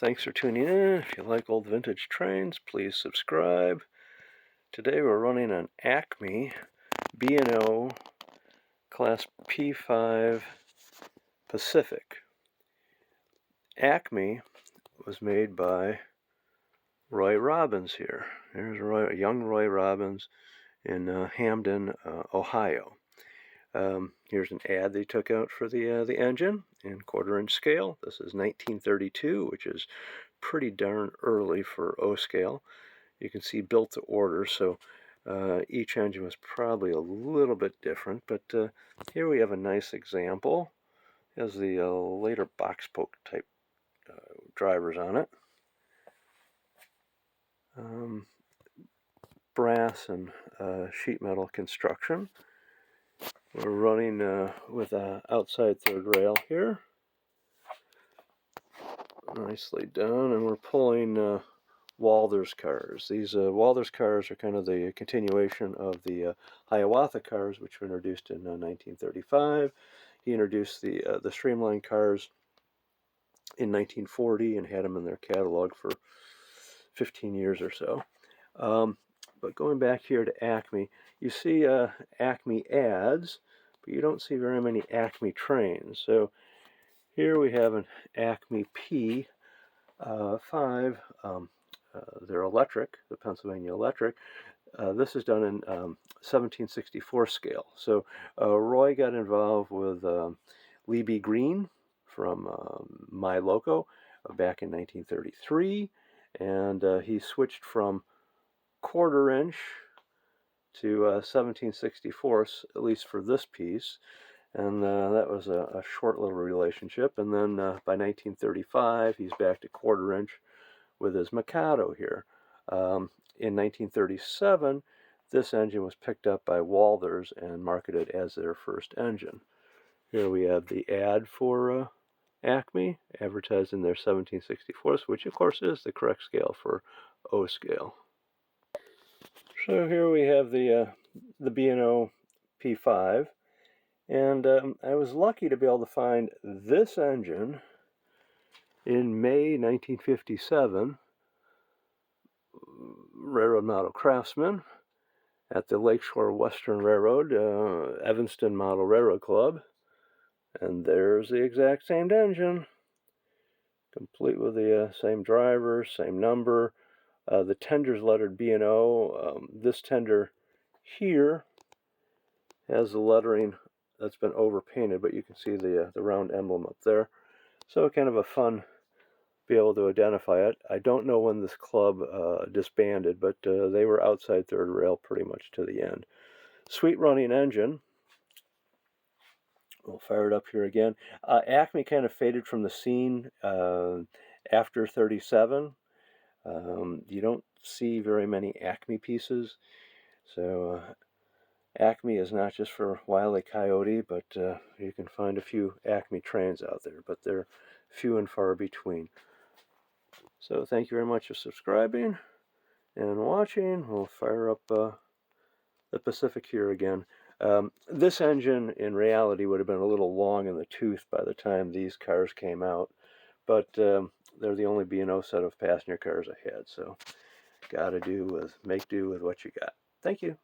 Thanks for tuning in. If you like old vintage trains, please subscribe. Today we're running an Acme B&O Class P5 Pacific. Acme was made by Roy Robbins here. There's young Roy Robbins in Hamden, Ohio. Here's an ad they took out for the engine in quarter-inch scale. This is 1932, which is pretty darn early for O scale. You can see built to order, so each engine was probably a little bit different, but here we have a nice example. It has the later box poke type drivers on it. Brass and sheet metal construction. We're running with an outside third rail here. Nicely done, and we're pulling Walther's cars. These Walther's cars are kind of the continuation of the Hiawatha cars, which were introduced in 1935. He introduced the streamlined cars in 1940 and had them in their catalog for 15 years or so. But going back here to Acme, you see Acme ads, but you don't see very many Acme trains. So here we have an Acme P5. They're electric, the Pennsylvania Electric. This is done in 1764 scale. So Roy got involved with Lee B. Green from My Loco back in 1933, and he switched from quarter-inch to 1764, at least for this piece, and that was a short little relationship. And then by 1935, he's back to quarter-inch with his Mikado here. In 1937, this engine was picked up by Walther's and marketed as their first engine. Here we have the ad for Acme, advertised in their 1764, which of course is the correct scale for O scale. So here we have the B&O P5, and I was lucky to be able to find this engine in May 1957, Railroad Model Craftsman at the Lakeshore Western Railroad, Evanston Model Railroad Club. And there's the exact same engine, complete with the same driver, same number. The tender's lettered B&O. This tender here has the lettering that's been overpainted, but you can see the round emblem up there. So kind of a fun be able to identify it. I don't know when this club disbanded, but they were outside third rail pretty much to the end. Sweet running engine. We'll fire it up here again. Acme kind of faded from the scene after 37. You don't see very many Acme pieces. So Acme is not just for Wile E. Coyote, but you can find a few Acme trains out there, but they're few and far between. So thank you very much for subscribing and watching. We'll fire up the Pacific here again. This engine in reality would have been a little long in the tooth by the time these cars came out, but they're the only B&O set of passenger cars I had, so gotta make do with what you got. Thank you.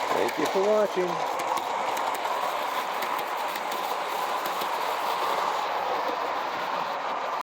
Thank you for watching.